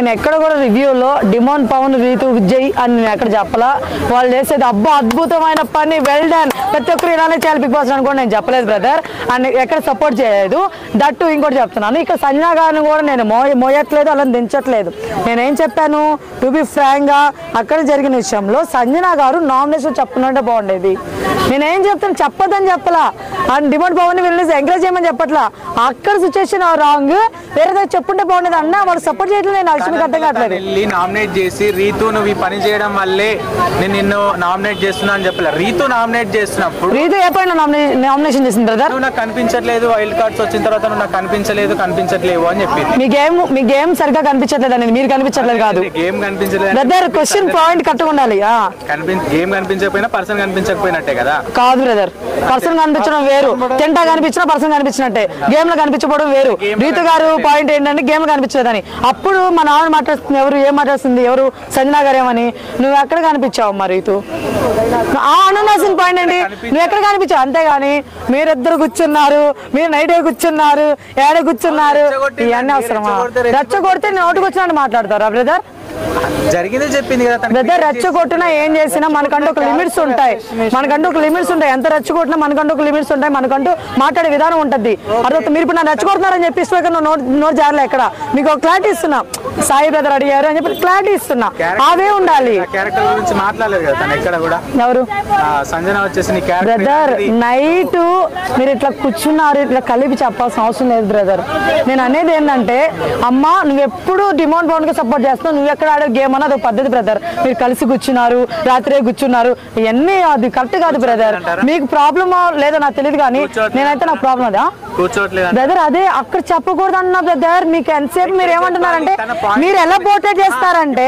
నేను ఎక్కడ కూడా రివ్యూలో డిమాండ్ పవన్ రీతు విజయ్ అని నేను ఎక్కడ చెప్పలా. వాళ్ళు చేసేది అబ్బా అద్భుతమైన పని, వెల్ డన్, ప్రతి ఒక్కరు ఇలానే చేయాలి బిగ్ బాస్ అని కూడా నేను చెప్పలేదు బ్రదర్. అండ్ ఎక్కడ సపోర్ట్ చేయలేదు. దట్టు ఇంకోటి చెప్తున్నాను, ఇక్కడ సంజన గారిని కూడా నేను మోయట్లేదు, అలా దించట్లేదు. నేనేం చెప్పాను, టు బి ఫ్రాంక్ గా అక్కడ జరిగిన విషయంలో సంజన గారు నామినేషన్ చెప్పుకుంటే బాగుండేది. నేనేం చెప్తాను, చెప్పదని చెప్పలా. అండ్ డిమాండ్ పవన్ వీళ్ళని ఎంకరేజ్ చేయమని చెప్పట్లా. అక్కడ సిచ్యువేషన్ రాంగ్, వేరే చెప్పుంటే బాగుండేది అన్న. వాళ్ళు సపోర్ట్ చేయట్లేదు. నేను మీకు అర్థం కావట్లేదు. నామినేట్ చేసి రీతు నువ్వు ఈ పని చేయడం వల్లే నేను నిన్ను నామినేట్ చేస్తున్నా అని చెప్పలే. రీతు నామినేట్ చేస్తున్నప్పుడు రీతు ఏ పైన నామినేషన్ చేసింది బ్రదర్? నువ్వు నాకు కనిపించట్లేదు, వైల్డ్ కార్డ్స్ వచ్చిన తర్వాత నువ్వు నాకు కనిపించట్లేవు అని చెప్పి. మీ గేమ్ సరిగ్గా కనిపించట్లేదు అనేది, మీరు కనిపించట్లేదు కాదు. గేమ్ కనిపించలేదు బ్రదర్, క్వశ్చన్ పాయింట్ కరెక్ట్గా ఉండాలి. గేమ్ కనిపించకపోయినా పర్సన్ కనిపించకపోయినట్టే కదా. కాదు బ్రదర్, పర్సన్ కనిపించడం వేరు, తింటా కనిపించినా పర్సన్ కనిపించినట్టే. గేమ్ లో కనిపించకపోవడం వేరు. రీతు గారు పాయింట్ ఏంటంటే గేమ్ లో కనిపించలేదని. అప్పుడు మన ఆవిడ మాట్లాడుతుంది, ఎవరు ఏం మాట్లాడుతుంది, ఎవరు సంజన గారు ఏమని, నువ్వు ఎక్కడ కనిపించావు మా రీతు అనునాల్సిన పాయింట్ ఏంటి, నువ్వు ఎక్కడ కనిపించావు. అంతేగాని మీరిద్దరు కూర్చున్నారు, మీరు నైట్ కూర్చున్నారు, ఏడ కూర్చున్నారు, ఇవన్నీ అవసరమా? రెచ్చగొడితే నోటుకు వచ్చినట్టు మాట్లాడతారా బ్రదర్? జరిగింది చెప్పింది కదా బ్రదర్. రెచ్చగొట్టినా ఏం చేసినా మనకంటూ ఒక లిమిట్స్ ఉంటాయి, ఎంత రెచ్చగొట్టినా మనకంటూ ఒక లిమిట్స్ ఉంటాయి, మనకంటూ మాట్లాడే విధానం ఉంటుంది. అర్థం మీరు ఇప్పుడు నన్ను రెచ్చగొడుతున్నారని చెప్పి నోట్ జారలే. ఎక్కడ మీకు ఒక క్లారిటీ ఇస్తున్నా, సాయి బ్రదర్ అడిగారు అని చెప్పి క్లారిటీ ఇస్తున్నా, అవే ఉండాలి. క్యారెక్టర్ గురించి మాట్లాడలేదు కదా తను ఎక్కడ కూడా. ఎవరు సంజన వచ్చేసి బ్రదర్, నైట్ మీరు ఇట్లా కూర్చున్నారు, ఇట్లా కలిపి చెప్పాల్సిన అవసరం లేదు బ్రదర్. నేను అనేది ఏంటంటే, అమ్మా నువ్వు ఎప్పుడు డిమాండ్ పవన్ కి సపోర్ట్ చేస్తున్నావు, నువ్వు ఎక్కడ ఆడే గేమ్ అన్నది ఒక పద్ధతి బ్రదర్. మీరు కలిసి కూర్చున్నారు, రాత్రే కూర్చున్నారు, ఇవన్నీ అది కరెక్ట్ కాదు బ్రదర్. మీకు ప్రాబ్లమ్ లేదో నాకు తెలియదు, కానీ నేనైతే నాకు ప్రాబ్లం అదా బ్రదర్. అదే అక్కడ చెప్పకూడదు అన్నా బ్రదర్. మీకు ఎంతసేపు మీరు ఏమంటున్నారంటే, మీరు ఎలా పోర్ట్రేట్ చేస్తారంటే